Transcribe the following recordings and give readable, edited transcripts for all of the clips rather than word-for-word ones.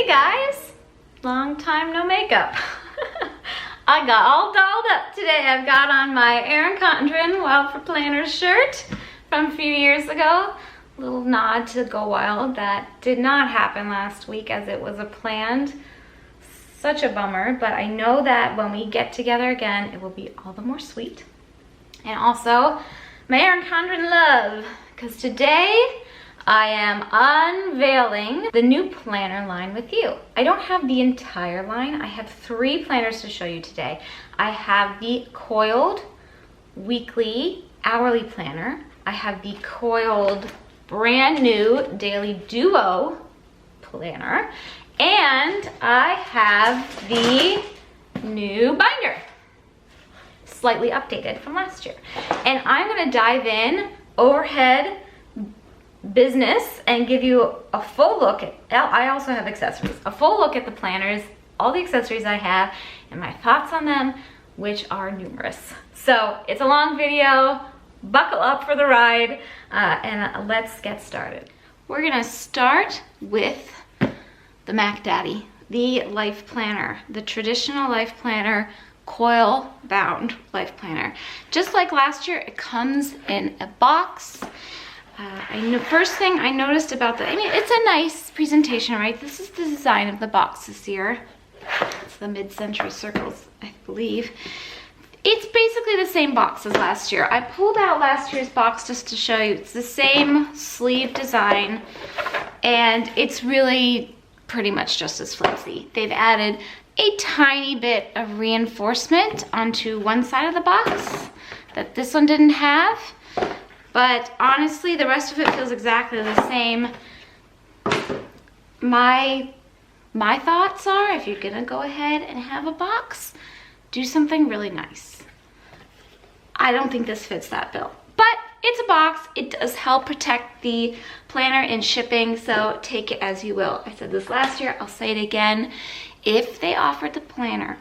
guys, long time no makeup. I got all dolled up today. I've got on my Erin Condren Wild for Planners shirt from a few years ago. Little nod to Go Wild. That did not happen last week as it was a planned. Such a bummer, but I know that when we get together again, it will be all the more sweet. And also, my Erin Condren love, because today I am unveiling the new planner line with you. I don't have the entire line. I have 3 planners to show you today. I have the coiled weekly hourly planner. I have the coiled brand new daily duo planner. And I have the new binder, slightly updated from last year. And I'm gonna dive in overhead business and give you a full look at, I also have accessories, a full look at the planners, all the accessories I have, and my thoughts on them, which are numerous. So it's a long video, buckle up for the ride, and let's get started. We're gonna start with the Mac Daddy, the life planner, the traditional life planner, coil bound life planner. Just like last year, it comes in a box. First thing I noticed about it's a nice presentation, right? This is the design of the box this year. It's the mid-century circles, I believe. It's basically the same box as last year. I pulled out last year's box just to show you. It's the same sleeve design, and it's really pretty much just as flimsy. They've added a tiny bit of reinforcement onto one side of the box that this one didn't have. But honestly, the rest of it feels exactly the same. My thoughts are, if you're gonna go ahead and have a box, do something really nice. I don't think this fits that bill, but it's a box. It does help protect the planner in shipping, so take it as you will. I said this last year, I'll say it again. If they offered the planner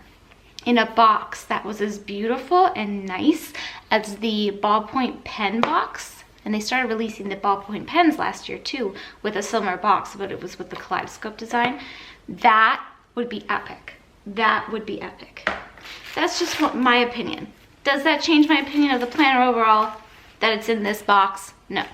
in a box that was as beautiful and nice as the ballpoint pen box, and they started releasing the ballpoint pens last year too with a similar box, but it was with the Kaleidoscope design, that would be epic. That would be epic. That's just my opinion. Does that change my opinion of the planner overall, that it's in this box? No.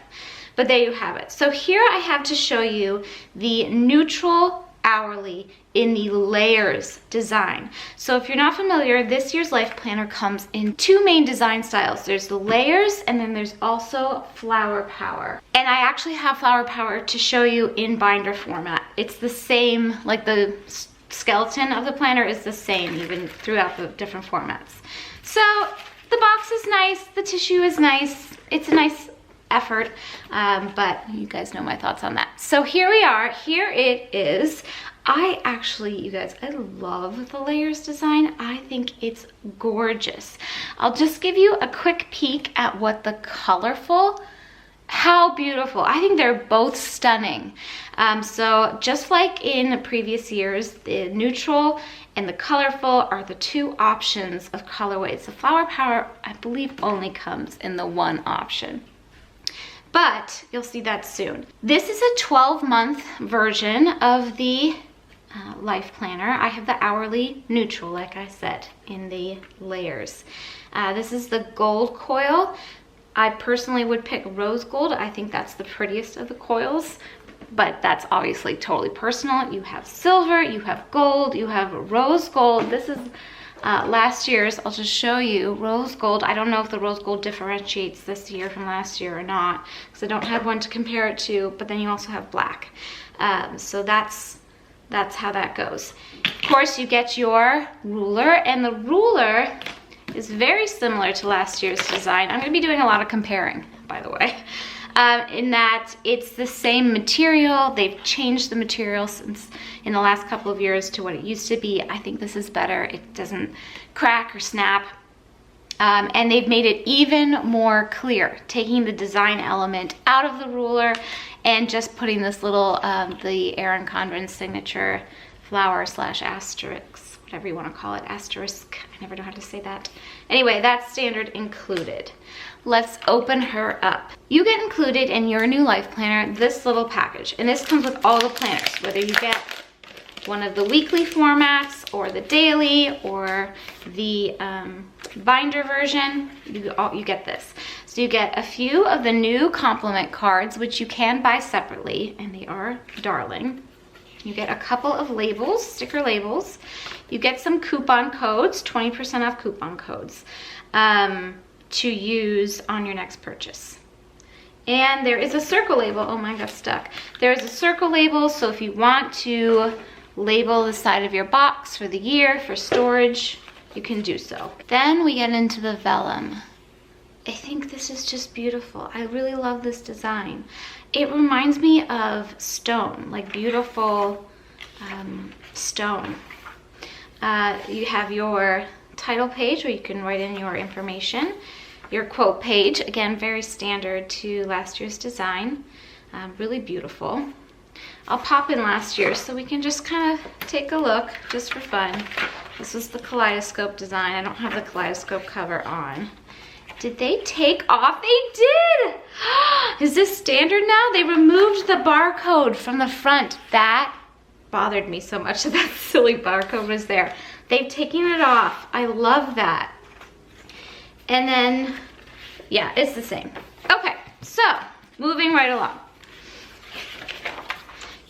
But there you have it. So here I have to show you the neutral hourly in the layers design. So if you're not familiar, this year's life planner comes in 2 main design styles. There's the layers, and then there's also flower power. And I actually have flower power to show you in binder format. It's the same, like the skeleton of the planner is the same even throughout the different formats. So the box is nice, the tissue is nice, it's a nice effort, but you guys know my thoughts on that. So here we are, here it is. You guys, I love the layers design. I think it's gorgeous. I'll just give you a quick peek at what the colorful, how beautiful. I think they're both stunning. So just like in previous years, the neutral and the colorful are the 2 options of colorways. The flower power, I believe, only comes in the 1 option. But you'll see that soon. This is a 12-month version of the life planner. I have the hourly neutral, like I said, in the layers. This is the gold coil. I personally would pick rose gold. I think that's the prettiest of the coils, but that's obviously totally personal. You have silver, you have gold, you have rose gold. This is last year's. I'll just show you rose gold. I don't know if the rose gold differentiates this year from last year or not, because I don't have one to compare it to, but then you also have black. So that's how that goes. Of course, you get your ruler, and the ruler is very similar to last year's design. I'm gonna be doing a lot of comparing, by the way, in that it's the same material. They've changed the material since in the last couple of years to what it used to be. I think this is better. It doesn't crack or snap. And they've made it even more clear, taking the design element out of the ruler and just putting this little, the Erin Condren signature flower / asterisk, whatever you want to call it, asterisk. I never know how to say that. Anyway, that's standard included. Let's open her up. You get included in your new life planner this little package, and this comes with all the planners, whether you get one of the weekly formats or the daily or the binder version, you get this. So you get a few of the new compliment cards, which you can buy separately, and they are darling. You get a couple of labels, sticker labels. You get some coupon codes, 20% off coupon codes, to use on your next purchase. And there is a circle label. Oh, mine got stuck. There's a circle label, so if you want to label the side of your box for the year, for storage, you can do so. Then we get into the vellum. I think this is just beautiful. I really love this design. It reminds me of stone, like beautiful stone. You have your title page where you can write in your information. Your quote page, again, very standard to last year's design. Really beautiful. I'll pop in last year so we can just kind of take a look just for fun. This was the Kaleidoscope design. I don't have the Kaleidoscope cover on. Did they take off? They did! Is this standard now? They removed the barcode from the front. That bothered me so much that silly barcode was there. They've taken it off. I love that. And then, yeah, it's the same. Okay, so moving right along.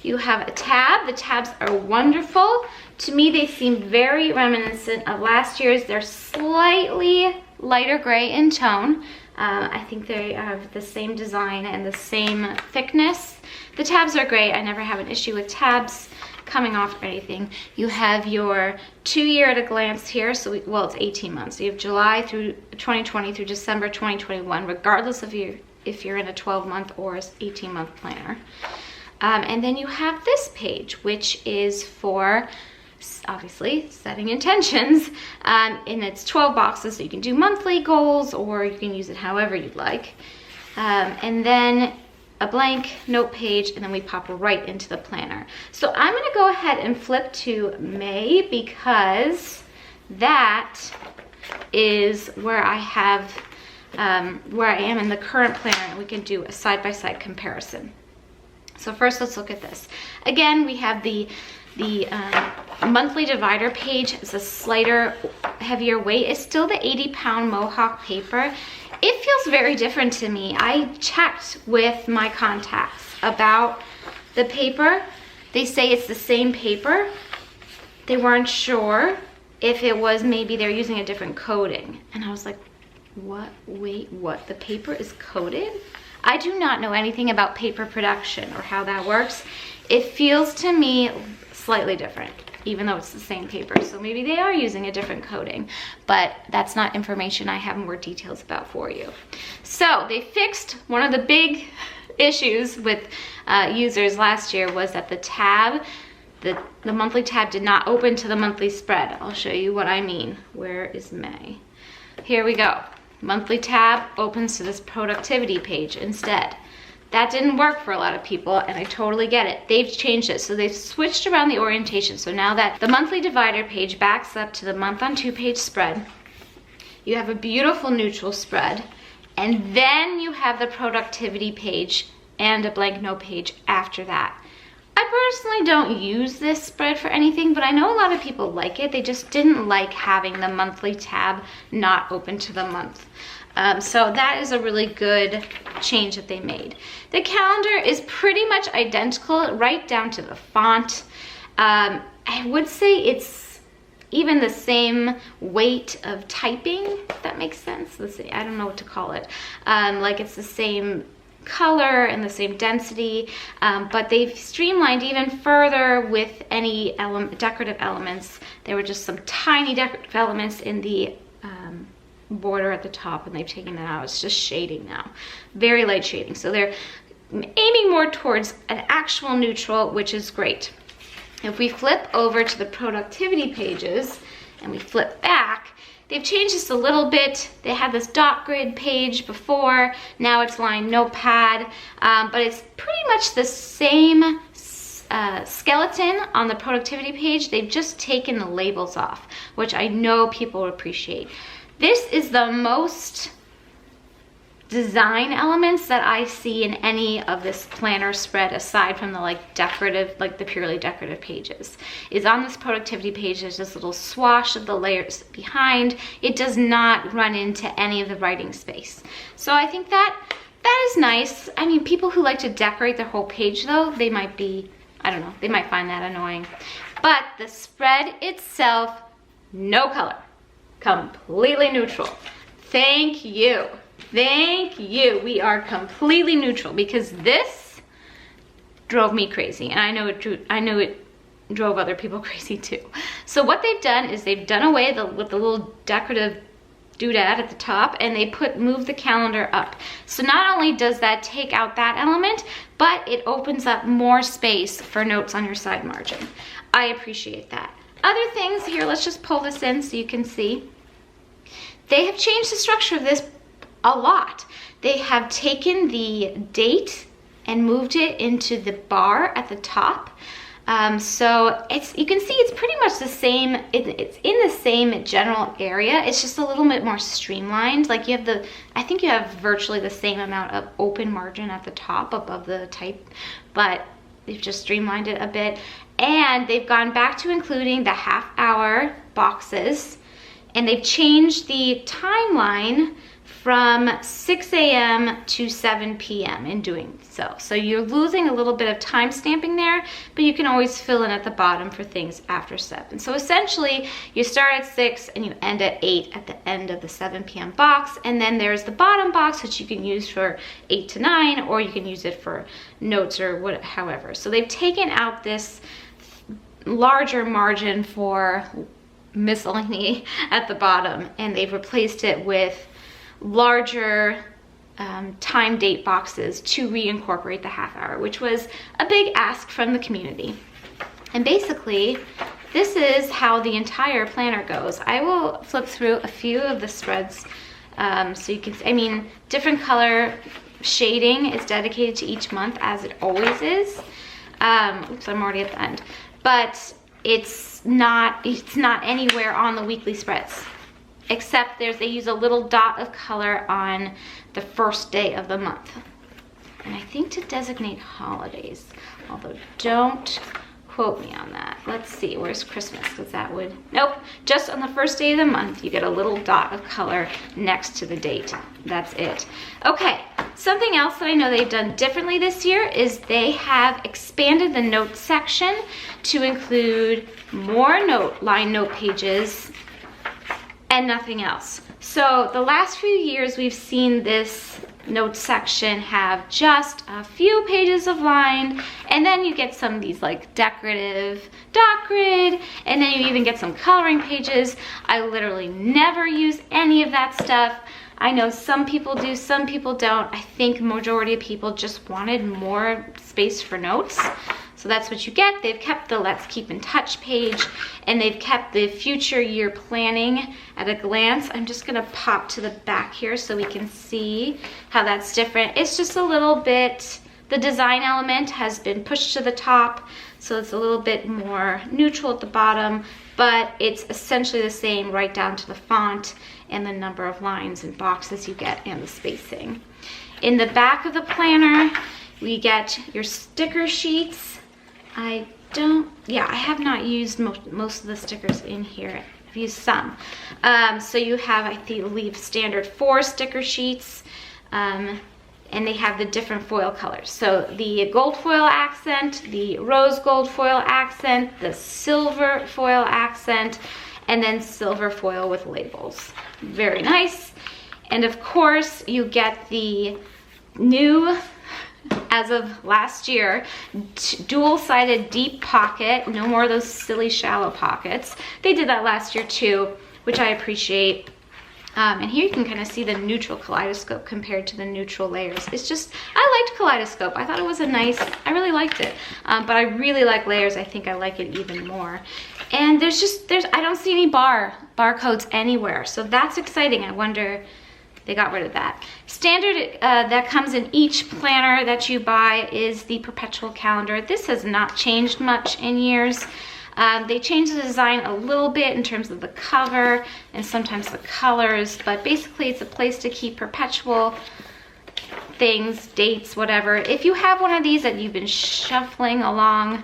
You have a tab. The tabs are wonderful. To me, they seem very reminiscent of last year's. They're slightly lighter gray in tone. I think they have the same design and the same thickness. The tabs are great. I never have an issue with tabs coming off or anything. You have your 2 year at a glance here. So, well, it's 18 months. So you have July through 2020 through December 2021, regardless of if you're in a 12-month or 18-month planner. And then you have this page, which is for, obviously, setting intentions. And it's 12 boxes, so you can do monthly goals or you can use it however you'd like. And then a blank note page, and then we pop right into the planner. So I'm gonna go ahead and flip to May because that is where I have, where I am in the current planner, and we can do a side-by-side comparison. So first, let's look at this. Again, we have the monthly divider page. It's a slighter, heavier weight. It's still the 80-pound Mohawk paper. It feels very different to me. I checked with my contacts about the paper. They say it's the same paper. They weren't sure if it was maybe they're using a different coating. And I was like, what? Wait, what? The paper is coated? I do not know anything about paper production or how that works. It feels to me slightly different, even though it's the same paper. So maybe they are using a different coating, but that's not information I have more details about for you. So they fixed one of the big issues with users last year was that the tab, the monthly tab did not open to the monthly spread. I'll show you what I mean. Where is May? Here we go. Monthly tab opens to this productivity page instead. That didn't work for a lot of people, and I totally get it. They've changed it, so they've switched around the orientation. So now that the monthly divider page backs up to the month on 2-page spread, you have a beautiful neutral spread, and then you have the productivity page and a blank note page after that. I personally don't use this spread for anything, but I know a lot of people like it. They just didn't like having the monthly tab not open to the month. So that is a really good change that they made. The calendar is pretty much identical, right down to the font. I would say it's even the same weight of typing, if that makes sense. Let's see, I don't know what to call it. Like it's the same color and the same density, but they've streamlined even further with any decorative elements. There were just some tiny decorative elements in the border at the top, and they've taken that out. It's just shading now, very light shading. So they're aiming more towards an actual neutral, which is great. If we flip over to the productivity pages and we flip back, they've changed this a little bit. They had this dot grid page before. Now it's lined notepad, but it's pretty much the same skeleton on the productivity page. They've just taken the labels off, which I know people appreciate. This is the most design elements that I see in any of this planner spread, aside from the like decorative, like the purely decorative pages, is on this productivity page. There's this little swash of the layers behind. It does not run into any of the writing space. So I think that is nice. I mean, people who like to decorate their whole page though, they might be, I don't know, they might find that annoying. But the spread itself, no color, completely neutral. Thank you. Thank you. We are completely neutral, because this drove me crazy, and I know it drove other people crazy too. So what they've done is they've done away with the little decorative doodad at the top, and they move the calendar up. So not only does that take out that element, but it opens up more space for notes on your side margin. I appreciate that. Other things here, let's just pull this in so you can see. They have changed the structure of this a lot. They have taken the date and moved it into the bar at the top. So you can see it's pretty much the same. It's in the same general area. It's just a little bit more streamlined. Like I think you have virtually the same amount of open margin at the top above the type, but they've just streamlined it a bit. And they've gone back to including the half-hour boxes, and they've changed the timeline from 6 a.m. to 7 p.m. in doing so. So you're losing a little bit of time stamping there, but you can always fill in at the bottom for things after 7. So essentially, you start at 6 and you end at 8 at the end of the 7 p.m. box, and then there's the bottom box, which you can use for 8 to 9, or you can use it for notes or however. So they've taken out this larger margin for miscellany at the bottom, and they've replaced it with larger time date boxes to reincorporate the half hour, which was a big ask from the community. And basically, this is how the entire planner goes. I will flip through a few of the spreads so you can see, I mean, different color shading is dedicated to each month, as it always is. Oops, I'm already at the end. But it's not anywhere on the weekly spreads, except they use a little dot of color on the first day of the month. And I think to designate holidays, although don't quote me on that. Let's see, where's Christmas? Because that would, nope, just on the first day of the month, you get a little dot of color next to the date. That's it. Okay, something else that I know they've done differently this year is they have expanded the notes section to include more line note pages and nothing else. So the last few years we've seen this notes section have just a few pages of line, and then you get some of these like decorative dot grid, and then you even get some coloring pages. I literally never use any of that stuff. I know some people do, some people don't. I think majority of people just wanted more space for notes. So that's what you get. They've kept the Let's Keep in Touch page, and they've kept the future year planning at a glance. I'm just gonna pop to the back here so we can see how that's different. It's just a little bit, the design element has been pushed to the top, so it's a little bit more neutral at the bottom, but it's essentially the same right down to the font and the number of lines and boxes you get and the spacing. In the back of the planner, we get your sticker sheets. I have not used most of the stickers in here. I've used some. So you have, I believe, standard 4 sticker sheets, and they have the different foil colors. So the gold foil accent, the rose gold foil accent, the silver foil accent, and then silver foil with labels. Very nice. And of course, you get the new, as of last year, dual-sided deep pocket. No more of those silly shallow pockets. They did that last year too, which I appreciate. And here you can kind of see the neutral Kaleidoscope compared to the neutral layers. It's just, I liked Kaleidoscope. I thought it was I really liked it. But I really like layers. I think I like it even more. And I don't see any barcodes anywhere. So that's exciting. I wonder, they got rid of that. Standard that comes in each planner that you buy is the Perpetual Calendar. This has not changed much in years. They changed the design a little bit in terms of the cover and sometimes the colors, but basically it's a place to keep perpetual things, dates, whatever. If you have one of these that you've been shuffling along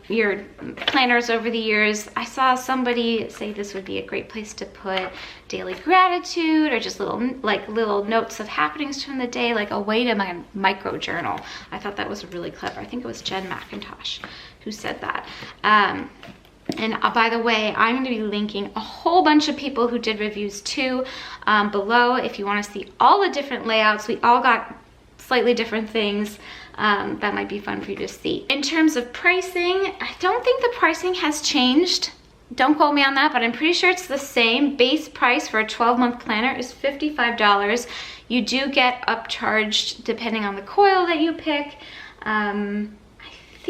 your planners over the years, I saw somebody say this would be a great place to put daily gratitude or just little notes of happenings from the day, like a way to micro journal. I thought that was really clever. I think it was Jen McIntosh who said that. And by the way, I'm going to be linking a whole bunch of people who did reviews too below if you want to see all the different layouts. We all got slightly different things that might be fun for you to see. In terms of pricing, I don't think the pricing has changed. Don't quote me on that, but I'm pretty sure it's the same. Base price for a 12-month planner is $55. You do get upcharged depending on the coil that you pick. I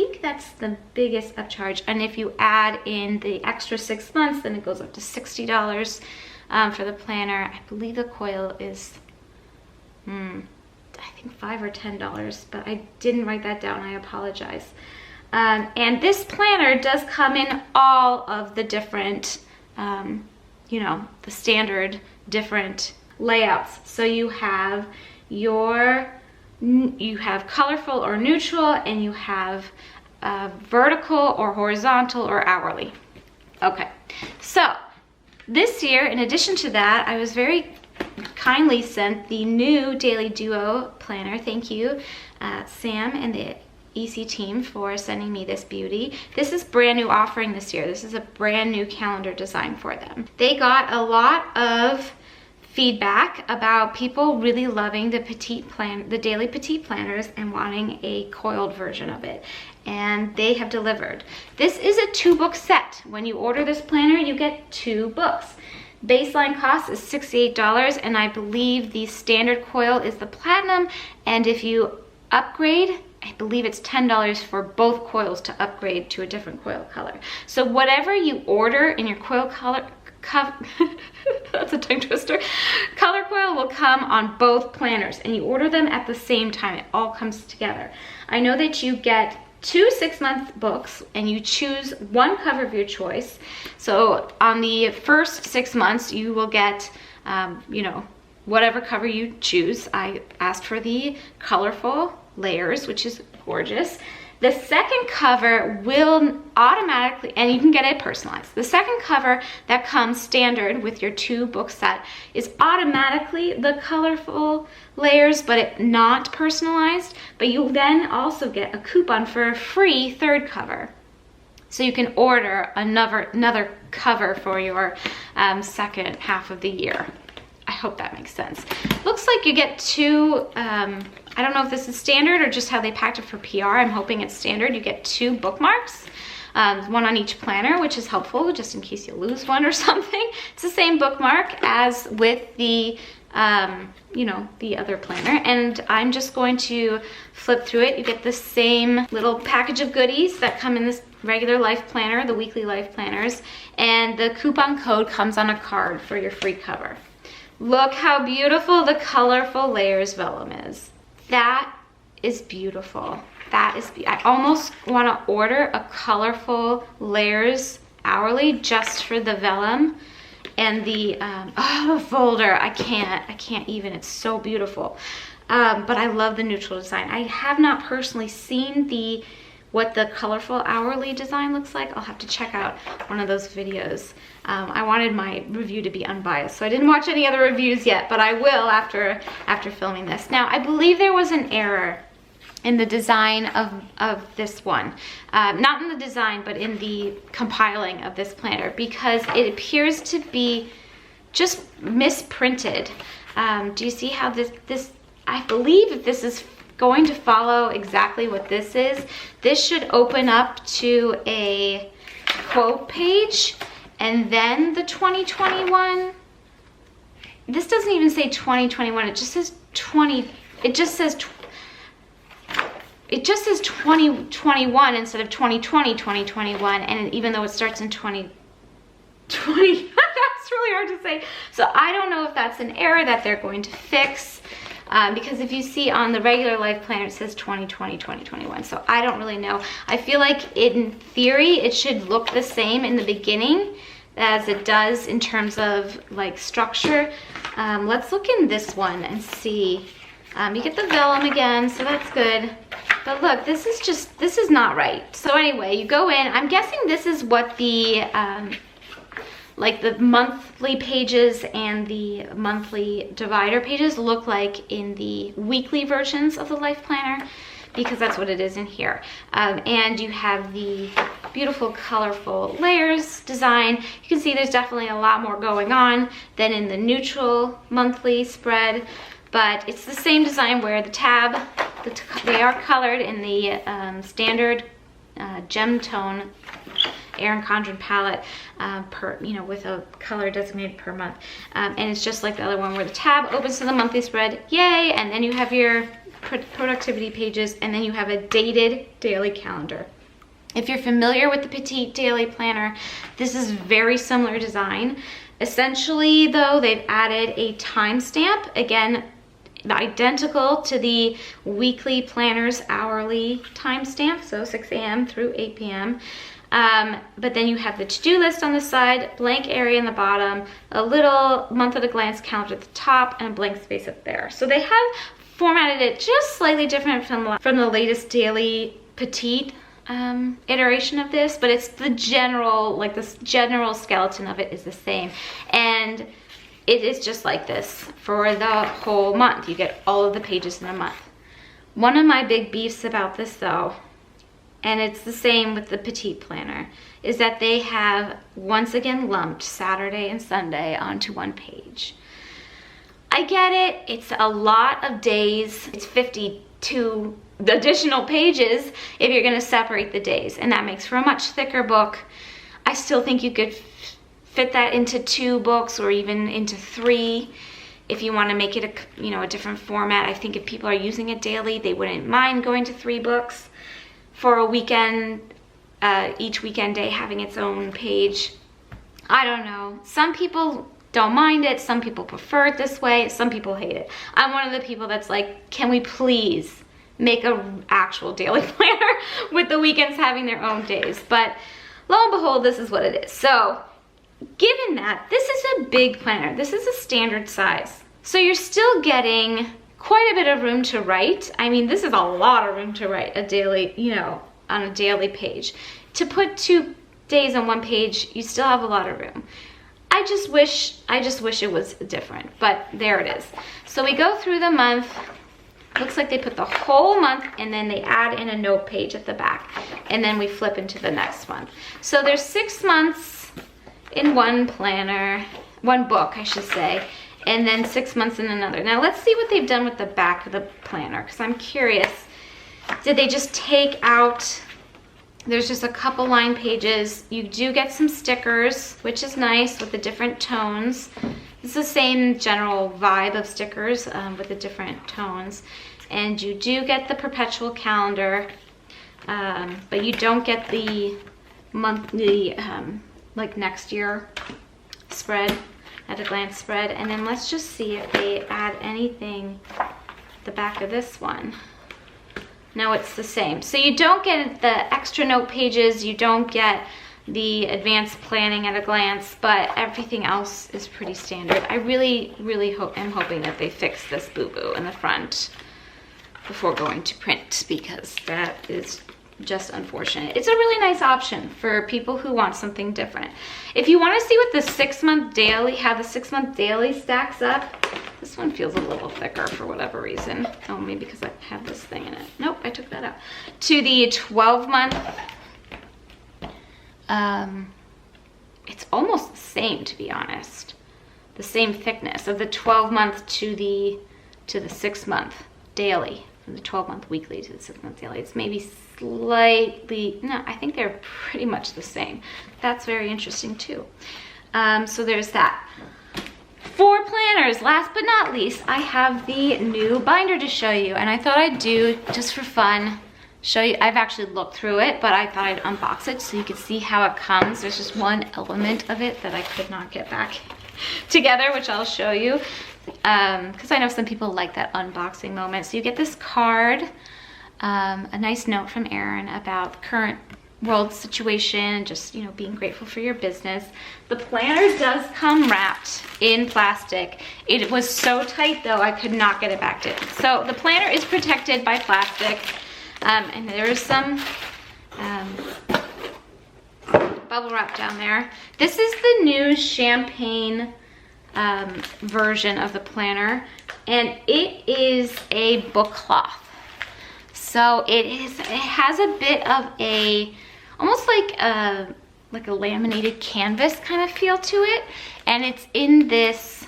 think that's the biggest upcharge, and if you add in the extra 6 months, then it goes up to $60 for the planner. I believe the coil is I think $5 or $10, but I didn't write that down. I apologize. And this planner does come in all of the different you know, the standard different layouts. So you have colorful or neutral, and you have vertical or horizontal or hourly. Okay, so this year, in addition to that, I was very kindly sent the new Daily Duo planner. Thank you, Sam and the EC team, for sending me this beauty. This is brand new offering this year. This is a brand new calendar design for them. They got a lot of feedback about people really loving the daily petite planners and wanting a coiled version of it, and they have delivered. This is a 2-book set. When you order this planner, you get 2 books. Baseline cost is $68, and I believe the standard coil is the platinum, and if you upgrade, I believe it's $10 for both coils to upgrade to a different coil color. So whatever you order in your coil color, that's a tongue twister. Color coil will come on both planners, and you order them at the same time. It all comes together. I know that you get 2 6-month books, and you choose one cover of your choice. So on the first 6 months, you will get, you know, whatever cover you choose. I asked for the colorful layers, which is gorgeous. The second cover will automatically, and you can get it personalized. The second cover that comes standard with your 2-book set is automatically the colorful layers, but it's not personalized. But you then also get a coupon for a free 3rd cover. So you can order another cover for your second half of the year. I hope that makes sense. Looks like you get 2, I don't know if this is standard or just how they packed it for PR. I'm hoping it's standard. You get 2 bookmarks, one on each planner, which is helpful just in case you lose one or something. It's the same bookmark as with the, you know, the other planner. And I'm just going to flip through it. You get the same little package of goodies that come in this regular life planner, the weekly life planners, and the coupon code comes on a card for your free cover. Look how beautiful the colorful layers vellum is. That is beautiful. That is, I almost want to order a colorful layers hourly just for the vellum and the folder. I can't even, it's so beautiful. But I love the neutral design. I have not personally seen what the colorful hourly design looks like. I'll have to check out one of those videos. I wanted my review to be unbiased, so I didn't watch any other reviews yet, but I will after filming this. Now, I believe there was an error in the design of this one. Not in the design, but in the compiling of this planner, because it appears to be just misprinted. Do you see how this, I believe if this is going to follow exactly what this is, this should open up to a quote page, and then the 2021, this doesn't even say 2021, it just says 2021 instead of 2020, 2021, and even though it starts in 2020, that's really hard to say. So I don't know if that's an error that they're going to fix. Because if you see on the regular life planner, it says 2020, 2021. So I don't really know. I feel like in theory, it should look the same in the beginning as it does in terms of like structure. Let's look in this one and see. You get the vellum again, so that's good. But look, this is not right. So anyway, you go in. I'm guessing this is what the like the monthly pages and the monthly divider pages look like in the weekly versions of the Life Planner, because that's what it is in here. And you have the beautiful colorful layers design. You can see there's definitely a lot more going on than in the neutral monthly spread, but it's the same design where the tab, they are colored in the standard gem tone Erin Condren palette with a color designated per month. And it's just like the other one where the tab opens to the monthly spread, yay, and then you have your productivity pages, and then you have a dated daily calendar. If you're familiar with the Petite Daily Planner, this is very similar design. Essentially though, they've added a timestamp, again, identical to the weekly planner's hourly timestamp, so 6 a.m. through 8 p.m. But then you have the to-do list on the side, blank area in the bottom, a little month at a glance calendar at the top, and a blank space up there. So they have formatted it just slightly different from the latest daily Petite iteration of this, but it's the general, like this general skeleton of it is the same. And it is just like this for the whole month. You get all of the pages in a month. One of my big beefs about this though, and it's the same with the Petite Planner, is that they have once again lumped Saturday and Sunday onto one page. I get it, it's a lot of days, it's 52 additional pages if you're gonna separate the days, and that makes for a much thicker book. I still think you could fit that into 2 books or even into 3 if you want to make it a different format. I think if people are using it daily, they wouldn't mind going to 3 books for a weekend, each weekend day having its own page. I don't know. Some people don't mind it, some people prefer it this way, some people hate it. I'm one of the people that's like, can we please make an actual daily planner with the weekends having their own days? But lo and behold, this is what it is. So given that, this is a big planner. This is a standard size. So you're still getting quite a bit of room to write. I mean, this is a lot of room to write a daily, on a daily page. To put 2 days on one page, you still have a lot of room. I just wish it was different, but there it is. So we go through the month. Looks like they put the whole month and then they add in a note page at the back, and then we flip into the next month. So there's 6 months in one planner, one book I should say, and then 6 months in another. Now let's see what they've done with the back of the planner, because I'm curious. Did they just take out, there's just a couple line pages. You do get some stickers, which is nice with the different tones. It's the same general vibe of stickers with the different tones. And you do get the Perpetual Calendar, but you don't get the monthly, like next year spread, at a glance spread. And then let's just see if they add anything at the back of this one. No, it's the same. So you don't get the extra note pages, you don't get the advanced planning at a glance, but everything else is pretty standard. I really am hoping that they fix this boo-boo in the front before going to print, because that is just unfortunate. It's a really nice option for people who want something different. If you want to see what the 6 month daily, how the 6 month daily stacks up, this one feels a little thicker for whatever reason. Oh, maybe because I have this thing in it. Nope, I took that out. To the 12 month, it's almost the same, to be honest. The same thickness of the 12 month to the 6 month daily, from the 12 month weekly to the 6 month daily. It's maybe slightly, no, I think they're pretty much the same. That's very interesting too. So there's that. For planners, last but not least, I have the new binder to show you, and I thought I'd do, just for fun, show you. I've actually looked through it, but I thought I'd unbox it so you could see how it comes. There's just one element of it that I could not get back together, which I'll show you, because I know some people like that unboxing moment. So you get this card, a nice note from Erin about current world situation, just, you know, being grateful for your business. The planner does come wrapped in plastic. It was so tight though, I could not get it back in. So the planner is protected by plastic, and there's some bubble wrap down there. This is the new champagne version of the planner, and it is a book cloth. So it has a bit of a, almost like a laminated canvas kind of feel to it. And it's in this,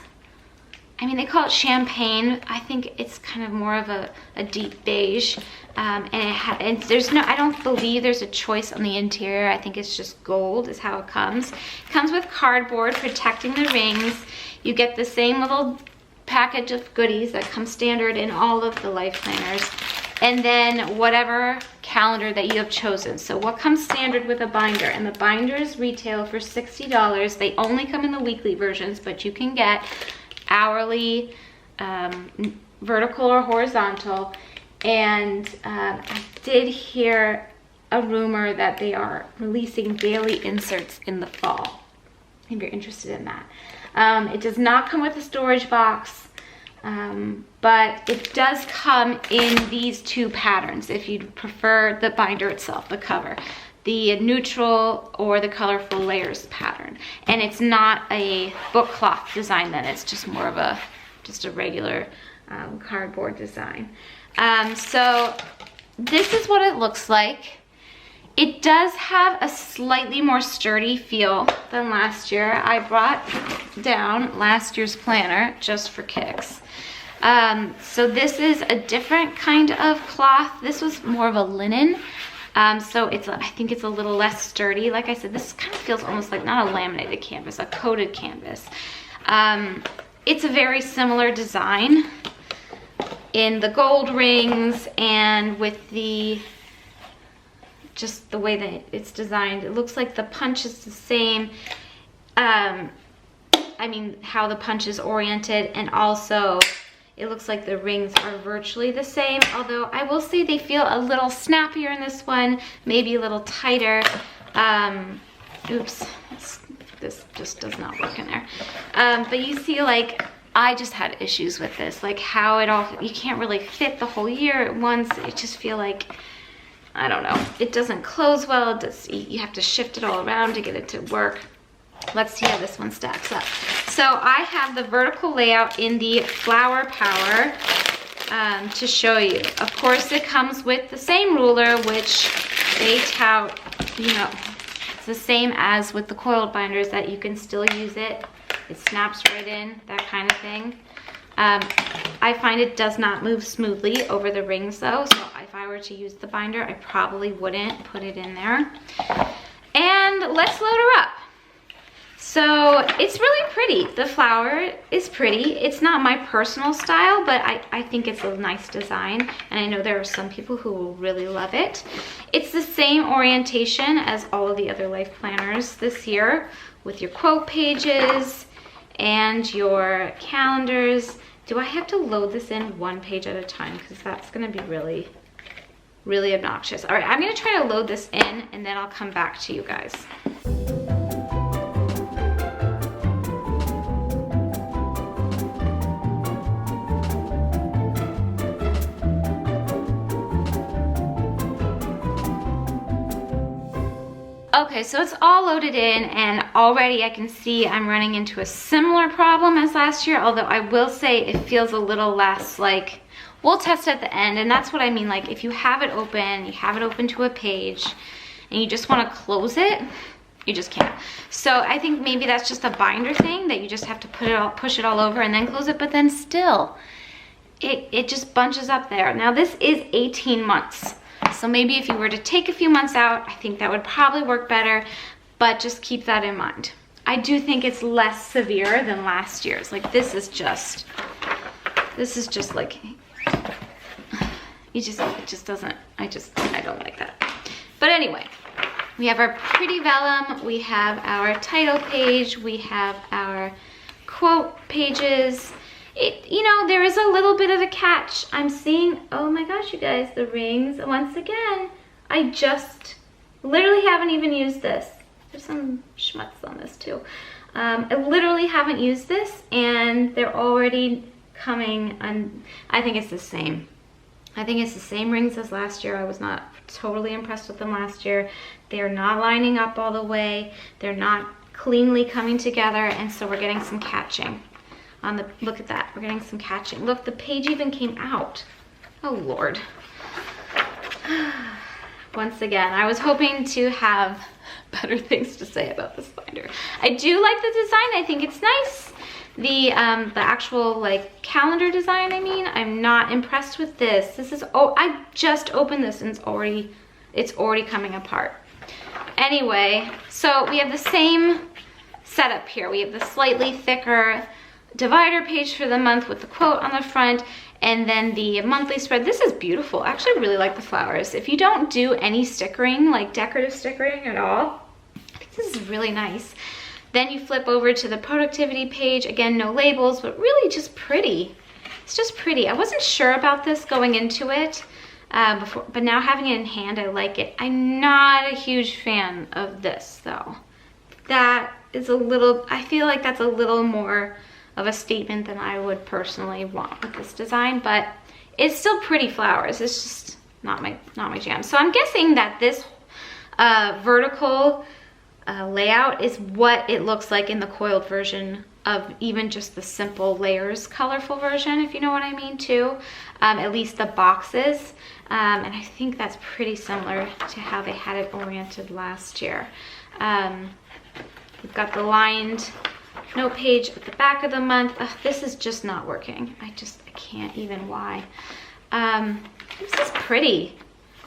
I mean, they call it champagne. I think it's kind of more of a deep beige. And there's no, I don't believe there's a choice on the interior. I think it's just gold is how it comes. It comes with cardboard protecting the rings. You get the same little package of goodies that come standard in all of the life planners. And then whatever calendar that you have chosen. So what comes standard with a binder? And the binders retail for $60. They only come in the weekly versions, but you can get hourly, vertical or horizontal. And I did hear a rumor that they are releasing daily inserts in the fall, if you're interested in that. It does not come with a storage box. But it does come in these two patterns if you prefer the binder itself, the cover, the neutral or the colorful layers pattern. And it's not a book cloth design then, it's just more of just a regular cardboard design. So this is what it looks like. It does have a slightly more sturdy feel than last year. I brought down last year's planner just for kicks. So this is a different kind of cloth. This was more of a linen. So I think it's a little less sturdy. Like I said, this kind of feels almost like not a laminated canvas, a coated canvas. It's a very similar design in the gold rings and with just the way that it's designed. It looks like the punch is the same. I mean, how the punch is oriented, and also it looks like the rings are virtually the same, although I will say they feel a little snappier in this one, maybe a little tighter. Oops, this just does not work in there. But you see, like, I just had issues with this, like how it all, you can't really fit the whole year at once. It just feel like, I don't know, it doesn't close well. You have to shift it all around to get it to work. Let's see how this one stacks up. So I have the vertical layout in the Flower Power to show you. Of course, it comes with the same ruler, which they tout, you know, it's the same as with the coiled binders, that you can still use it. It snaps right in, that kind of thing. I find it does not move smoothly over the rings though, so if I were to use the binder, I probably wouldn't put it in there. And let's load her up. So it's really pretty. The flower is pretty. It's not my personal style, but I think it's a nice design, and I know there are some people who will really love it. It's the same orientation as all of the other life planners this year, with your quote pages and your calendars. Do I have to load this in one page at a time? Because that's gonna be really, really obnoxious. All right, I'm gonna try to load this in and then I'll come back to you guys. Okay, so it's all loaded in, and already I can see I'm running into a similar problem as last year, although I will say it feels a little less like, we'll test at the end, and that's what I mean. Like, if you have it open to a page, and you just want to close it, you just can't. So I think maybe that's just a binder thing, that you just have to push it all over and then close it, but then still, it just bunches up there. Now this is 18 months. So maybe if you were to take a few months out, I think that would probably work better, but just keep that in mind. I do think it's less severe than last year's. Like, this is just like, it just doesn't, I don't like that. But anyway, we have our pretty vellum, we have our title page, we have our quote pages. You know, there is a little bit of a catch. I'm seeing, oh my gosh, you guys, the rings, once again, I just Literally haven't even used this. There's some schmutz on this too. I literally haven't used this, and they're already coming, and I think it's the same. I think it's the same rings as last year. I was not totally impressed with them last year. They're not lining up all the way. They're not cleanly coming together, and so we're getting some catching. Look at that, we're getting some catching. Look, the page even came out. Oh Lord. Once again, I was hoping to have better things to say about this binder. I do like the design. I think it's nice. The actual like calendar design, I mean, I'm not impressed with this. This is, oh, I just opened this and it's already coming apart. Anyway, so we have the same setup here. We have the slightly thicker divider page for the month with the quote on the front, and then the monthly spread. This is beautiful. I actually really like the flowers. If you don't do any stickering, like decorative stickering at all, I think this is really nice. Then you flip over to the productivity page. Again, no labels, but really just pretty. It's just pretty. I wasn't sure about this going into it before, but now having it in hand, I like it. I'm not a huge fan of this though. That is a little, I feel like that's a little more of a statement than I would personally want with this design, but it's still pretty flowers. It's just not my jam. So I'm guessing that this vertical layout is what it looks like in the coiled version of even just the simple layers colorful version, if you know what I mean too. At least the boxes. And I think that's pretty similar to how they had it oriented last year. We've got the lined note page at the back of the month. Ugh, this is just not working. I can't even, why. This is pretty.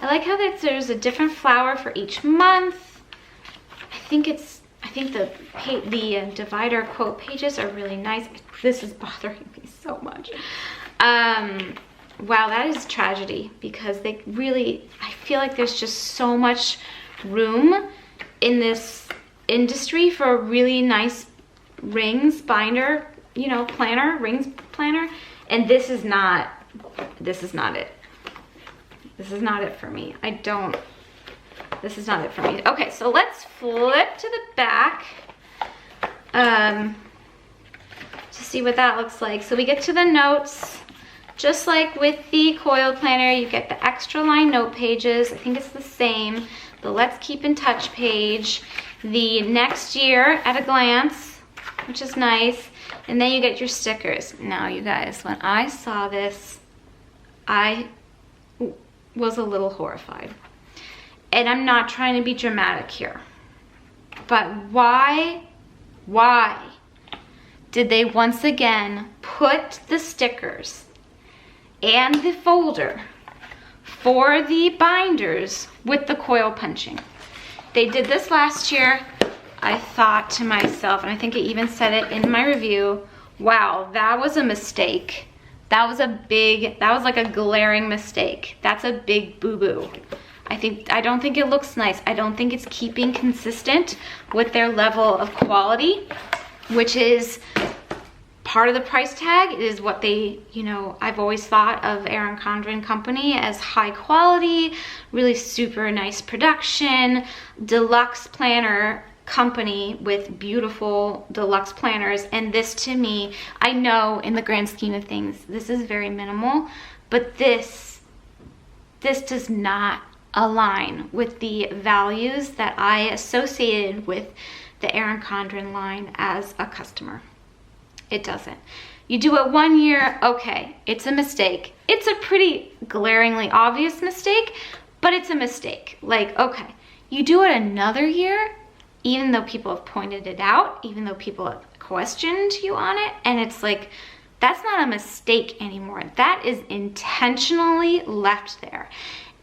I like how there's a different flower for each month. I think the divider quote pages are really nice. This is bothering me so much. Wow, that is tragedy, because they really, I feel like there's just so much room in this industry for a really nice rings binder, you know, planner, rings planner, and this is not it. This is not it for me. This is not it for me. Okay, so let's flip to the back to see what that looks like. So we get to the notes. Just like with the coiled planner, you get the extra line note pages. I think it's the same. The Let's Keep in Touch page. The next year at a glance, which is nice. And then you get your stickers. Now, you guys, when I saw this, I was a little horrified. And I'm not trying to be dramatic here. But why did they once again put the stickers and the folder for the binders with the coil punching? They did this last year. I thought to myself, and I think I even said it in my review, wow, that was a mistake. That was like a glaring mistake. That's a big boo-boo. I don't think it looks nice. I don't think it's keeping consistent with their level of quality, which is part of the price tag. It is what they, you know, I've always thought of Erin Condren company as high quality, really super nice production, deluxe planner company with beautiful deluxe planners. And this, to me, I know in the grand scheme of things, this is very minimal, but this does not align with the values that I associated with the Erin Condren line as a customer. It doesn't. You do it 1 year, okay, it's a mistake. It's a pretty glaringly obvious mistake, but it's a mistake. Like, okay, you do it another year, even though people have pointed it out, even though people have questioned you on it, and it's like, that's not a mistake anymore. That is intentionally left there.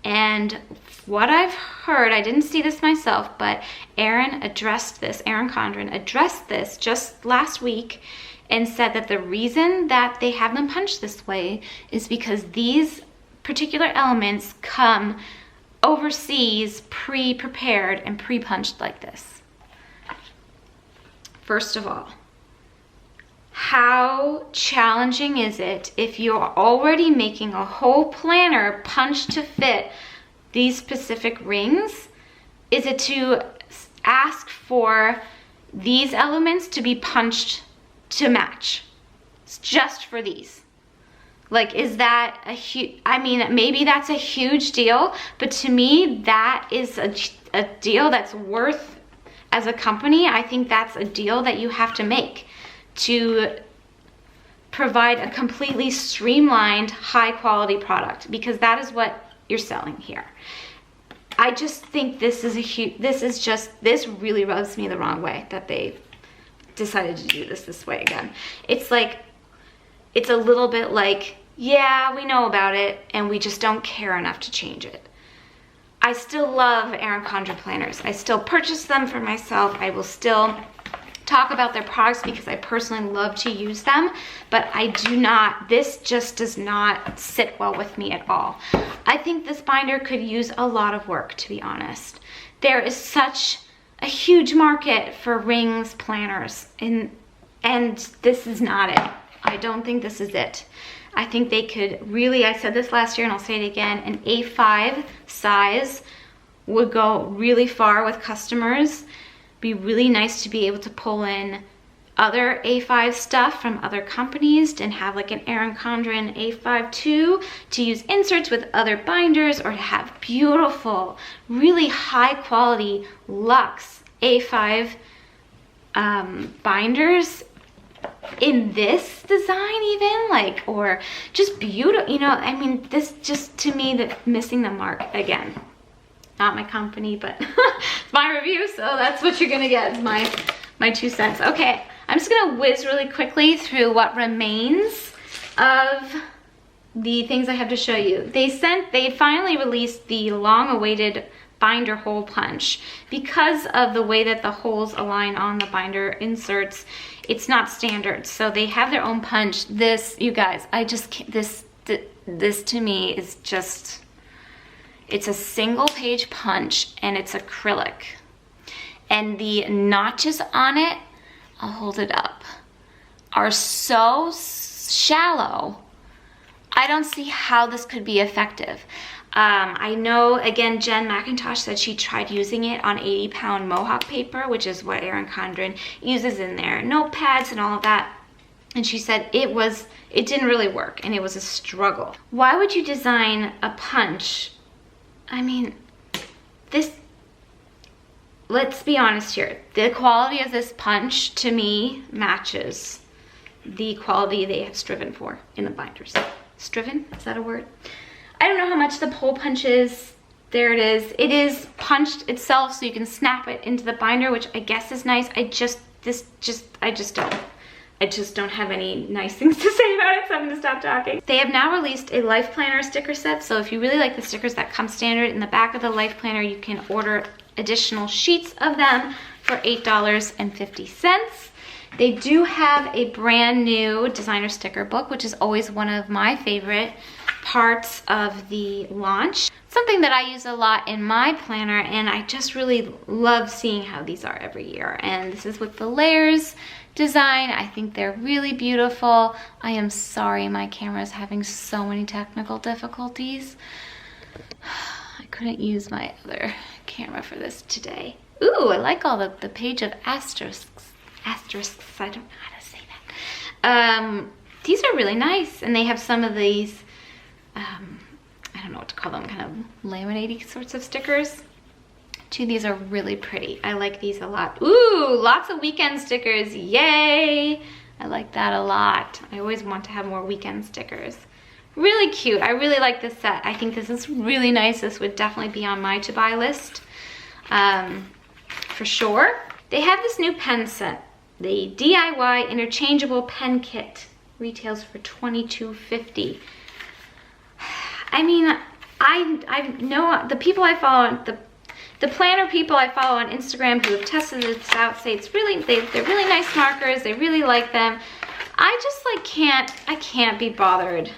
And what I've heard, I didn't see this myself, but Erin Condren addressed this just last week and said that the reason that they have them punched this way is because these particular elements come overseas pre-prepared and pre-punched like this. First of all, how challenging is it if you're already making a whole planner punched to fit these specific rings Is it to ask for these elements to be punched to match? It's just for these. Like, is that a huge, I mean, maybe that's a huge deal, but to me, that is a deal that's worth, as a company, I think that's a deal that you have to make to provide a completely streamlined, high quality product, because that is what you're selling here. I just think this is a huge, this really rubs me the wrong way that they decided to do this way again. It's like, it's a little bit like, yeah, we know about it and we just don't care enough to change it. I still love Erin Condren planners. I still purchase them for myself. I will still talk about their products because I personally love to use them, but I do not, this just does not sit well with me at all. I think this binder could use a lot of work, to be honest. There is such a huge market for rings planners, and this is not it. I don't think this is it. I think they could really, I said this last year and I'll say it again, an A5 size would go really far with customers. Be really nice to be able to pull in other A5 stuff from other companies and have like an Erin Condren A5 too, to use inserts with other binders, or to have beautiful, really high quality luxe A5 binders in this design even, like, or just beautiful, you know, I mean, this just, to me, that missing the mark again. Not my company, but it's my review, so that's what you're gonna get, is my 2 cents. Okay, I'm just gonna whiz really quickly through what remains of the things I have to show you. They finally released the long-awaited binder hole punch. Because of the way that the holes align on the binder inserts, it's not standard, so they have their own punch. This, you guys, I just can't, this to me is just, it's a single page punch and it's acrylic. And the notches on it, I'll hold it up, are so shallow. I don't see how this could be effective. I know, again, Jen McIntosh said she tried using it on 80-pound Mohawk paper, which is what Erin Condren uses in their notepads and all of that. And she said it didn't really work and it was a struggle. Why would you design a punch? I mean, let's be honest here. The quality of this punch, to me, matches the quality they have striven for in the binders. Striven? Is that a word? I don't know how much the hole punch is. There it is. It is punched itself so you can snap it into the binder, which I guess is nice. I just don't have any nice things to say about it, so I'm gonna stop talking. They have now released a Life Planner sticker set, so if you really like the stickers that come standard in the back of the Life Planner, you can order additional sheets of them for $8.50. They do have a brand new designer sticker book, which is always one of my favorite parts of the launch. Something that I use a lot in my planner, and I just really love seeing how these are every year. And this is with the layers design. I think they're really beautiful. I am sorry my camera is having so many technical difficulties. I couldn't use my other camera for this today. Ooh, I like all the page of asterisks. Asterisks, I don't know how to say that. These are really nice, and they have some of these, I don't know what to call them, kind of laminating sorts of stickers. These are really pretty. I like these a lot. Ooh, lots of weekend stickers, yay! I like that a lot. I always want to have more weekend stickers. Really cute, I really like this set. I think this is really nice. This would definitely be on my to-buy list, for sure. They have this new pen set. The DIY interchangeable pen kit retails for $22.50. I mean, I know the people I follow, the planner people I follow on Instagram who have tested this out say it's really, they're really nice markers. They really like them. I just like I can't be bothered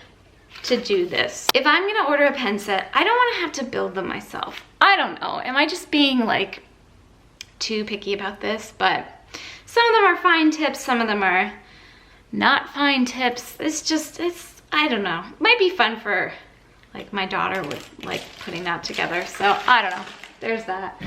to do this. If I'm gonna order a pen set, I don't want to have to build them myself. I don't know. Am I just being like too picky about this? But some of them are fine tips, some of them are not fine tips. I don't know. Might be fun for, like, my daughter would like putting that together. So I don't know. There's that.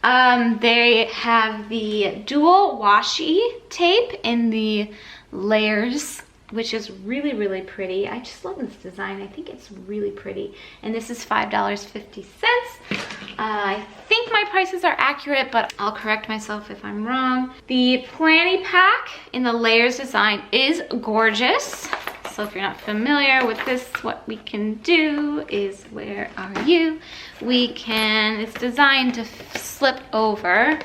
They have the dual washi tape in the layers, which is really, really pretty. I just love this design. I think it's really pretty. And this is $5.50. I think my prices are accurate, but I'll correct myself if I'm wrong. The planny pack in the layers design is gorgeous. So if you're not familiar with this, what we can do is, where are you? It's designed to slip over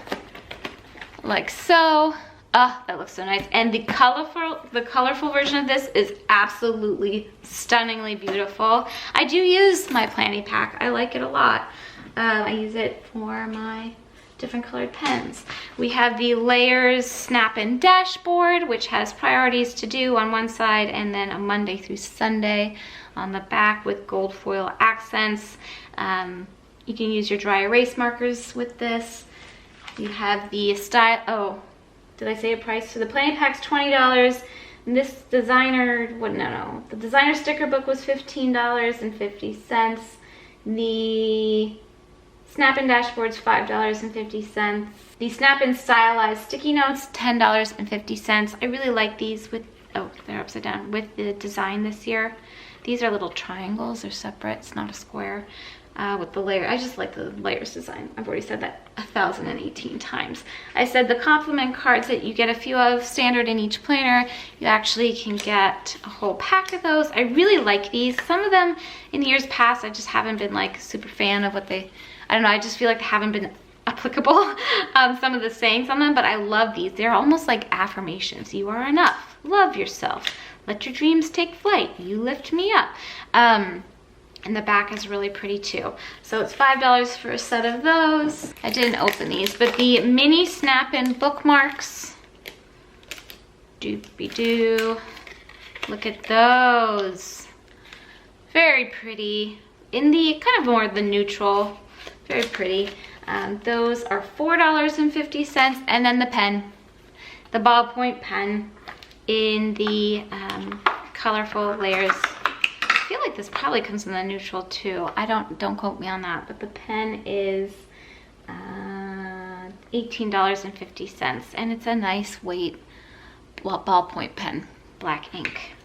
like so. Oh, that looks so nice. And the colorful version of this is absolutely stunningly beautiful. I do use my planny pack. I like it a lot. I use it for my different colored pens. We have the layers snap-in dashboard, which has priorities to do on one side, and then a Monday through Sunday on the back with gold foil accents. You can use your dry erase markers with this. You have the style, oh, did I say a price? So the planning pack's $20. And this designer, no. The designer sticker book was $15.50. The snap-in dashboard's $5.50. The snap-in stylized sticky notes, $10.50. I really like these with, oh, they're upside down, with the design this year. These are little triangles, they're separate, it's not a square. With the layer, I just like the layers design. I've already said that 1,018 times. I said the compliment cards that you get a few of standard in each planner, you actually can get a whole pack of those. I really like these. Some of them in years past, I just haven't been like super fan of what they, I don't know, I just feel like they haven't been applicable, some of the sayings on them, but I love these. They're almost like affirmations. You are enough, love yourself, let your dreams take flight, you lift me up. And the back is really pretty too. So it's $5 for a set of those. I didn't open these, but the mini snap-in bookmarks. Doopy-doo. Look at those. Very pretty. In the kind of more the neutral. Very pretty. Those are $4.50. And then the pen. The ballpoint pen in the colorful layers. I feel like this probably comes in the neutral too. Don't quote me on that, but the pen is $18.50, and it's a nice weight ballpoint pen, black ink.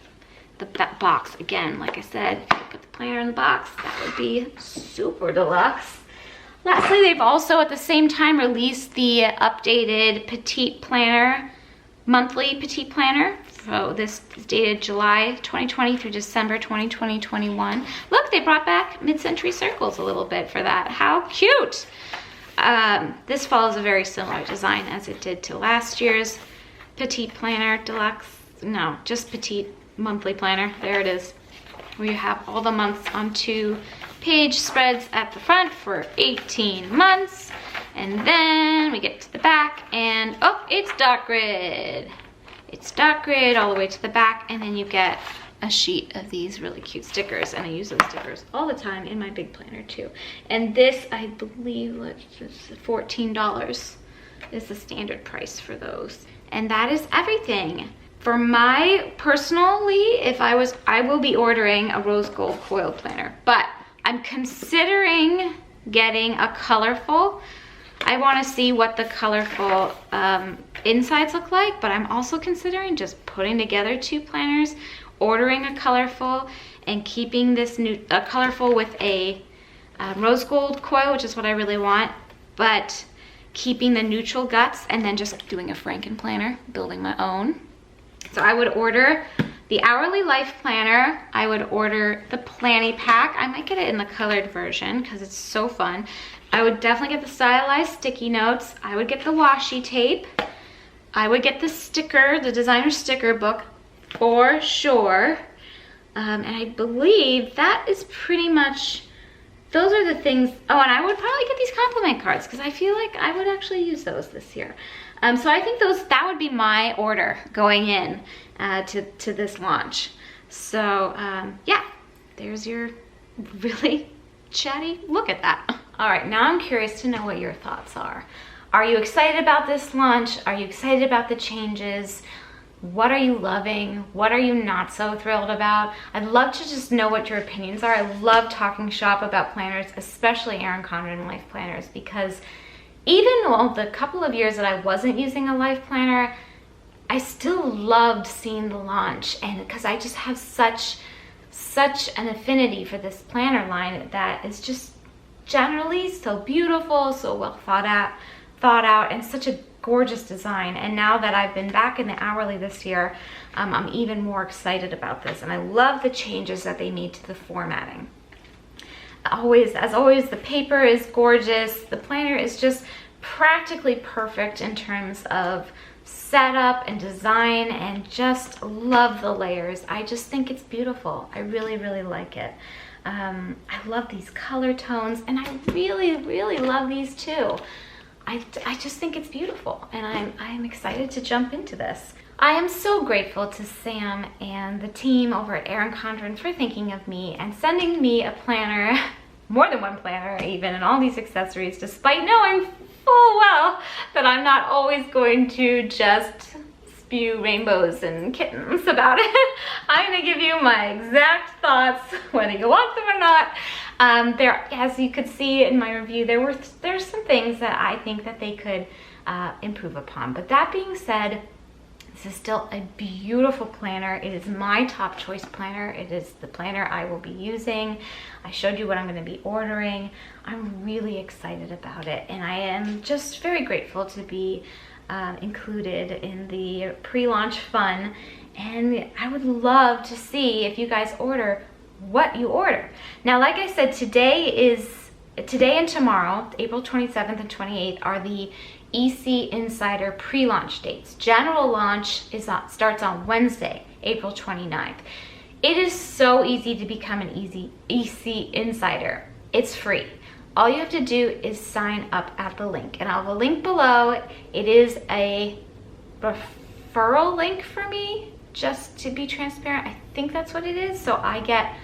That box, again, like I said, if you put the planner in the box, that would be super deluxe. Lastly, they've also at the same time released the updated Petite Planner, monthly Petite Planner. So this is dated July 2020 through December 2021. Look, they brought back mid-century circles a little bit for that. How cute! This follows a very similar design as it did to last year's Petite Planner Deluxe. No, just Petite Monthly Planner. There it is. Where you have all the months on 2-page spreads at the front for 18 months. And then we get to the back and, oh, it's dot grid. It's dot grid all the way to the back, and then you get a sheet of these really cute stickers, and I use those stickers all the time in my big planner too. And this, I believe, it's $14 is the standard price for those. And that is everything. For my personally, I will be ordering a rose gold foil planner, but I'm considering getting a colorful. I want to see what the colorful insides look like, but I'm also considering just putting together 2 planners, ordering a colorful, and keeping this colorful with a rose gold coil, which is what I really want, but keeping the neutral guts, and then just doing a Franken planner, building my own. So I would order the Hourly Life Planner. I would order the Planny Pack. I might get it in the colored version because it's so fun. I would definitely get the stylized sticky notes. I would get the washi tape. I would get the sticker, the designer sticker book for sure. And I believe that is pretty much, those are the things. Oh, and I would probably get these compliment cards because I feel like I would actually use those this year. So I think that would be my order going in to this launch. So yeah, there's your really chatty look at that. All right, now I'm curious to know what your thoughts are. Are you excited about this launch? Are you excited about the changes? What are you loving? What are you not so thrilled about? I'd love to just know what your opinions are. I love talking shop about planners, especially Erin Condren Life planners, because even though the couple of years that I wasn't using a life planner, I still loved seeing the launch, and because I just have such an affinity for this planner line that is just generally so beautiful, so well thought out, and such a gorgeous design. And now that I've been back in the hourly this year, I'm even more excited about this, and I love the changes that they made to the formatting. As always, the paper is gorgeous. The planner is just practically perfect in terms of setup and design, and just love the layers. I just think it's beautiful. I really, really like it. I love these color tones, and I really, really love these too. I just think it's beautiful, and I'm excited to jump into this. I am so grateful to Sam and the team over at Erin Condren for thinking of me and sending me a planner, more than one planner even, and all these accessories, despite knowing full well that I'm not always going to just spew rainbows and kittens about it. I'm going to give you my exact thoughts, whether you want them or not. There, as you could see in my review, there's some things that I think that they could improve upon. But that being said, this is still a beautiful planner. It is my top choice planner. It is the planner I will be using. I showed you what I'm going to be ordering. I'm really excited about it, and I am just very grateful to be included in the pre-launch fun. And I would love to see if you guys order what you order. Now, like I said, today and tomorrow, April 27th and 28th, are the EC Insider pre-launch dates. General launch starts on Wednesday, April 29th. It is so easy to become an EC Insider. It's free. All you have to do is sign up at the link, and I'll have a link below. It is a referral link for me, just to be transparent. I think that's what it is. So I get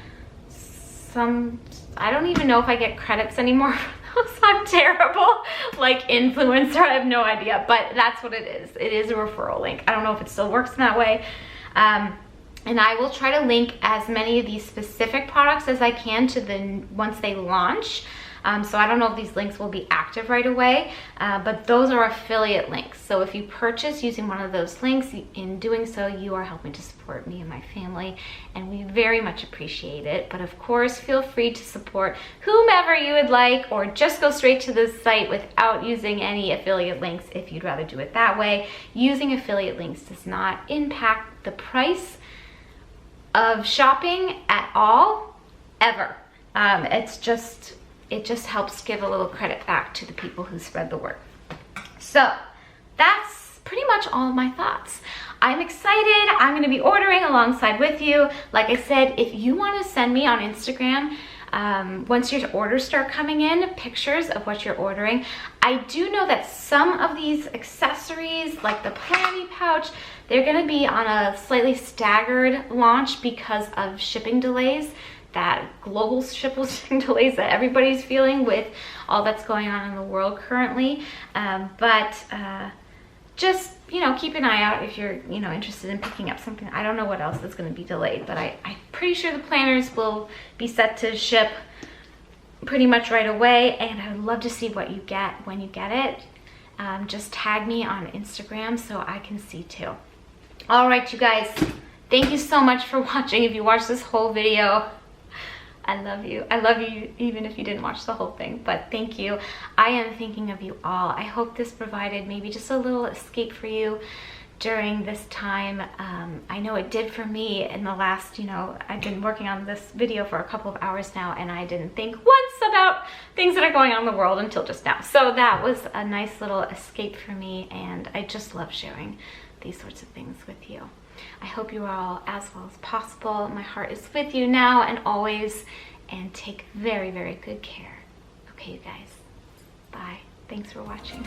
I don't even know if I get credits anymore for those. I'm terrible, like influencer, I have no idea, but that's what it is. It is a referral link. I don't know if it still works in that way. And I will try to link as many of these specific products as I can to once they launch. So I don't know if these links will be active right away, but those are affiliate links. So if you purchase using one of those links, in doing so, you are helping to support me and my family, and we very much appreciate it. But of course, feel free to support whomever you would like, or just go straight to the site without using any affiliate links if you'd rather do it that way. Using affiliate links does not impact the price of shopping at all, ever. It just helps give a little credit back to the people who spread the word. So that's pretty much all of my thoughts. I'm excited. I'm going to be ordering alongside with you. Like I said, if you want to send me on Instagram, once your orders start coming in, pictures of what you're ordering. I do know that some of these accessories, like the planning pouch, they're going to be on a slightly staggered launch because of shipping delays. That global shipping delays that everybody's feeling with all that's going on in the world currently. Just, keep an eye out if you're, interested in picking up something. I don't know what else is going to be delayed, but I'm pretty sure the planners will be set to ship pretty much right away, and I would love to see what you get when you get it. Just tag me on Instagram so I can see too. All right, you guys, thank you so much for watching. If you watched this whole video, I love you. I love you even if you didn't watch the whole thing, but thank you. I am thinking of you all. I hope this provided maybe just a little escape for you during this time. I know it did for me in the last, I've been working on this video for a couple of hours now, and I didn't think once about things that are going on in the world until just now. So that was a nice little escape for me, and I just love sharing these sorts of things with you. I hope you are all as well as possible. My heart is with you now and always, and take very, very good care. Okay, you guys. Bye. Thanks for watching.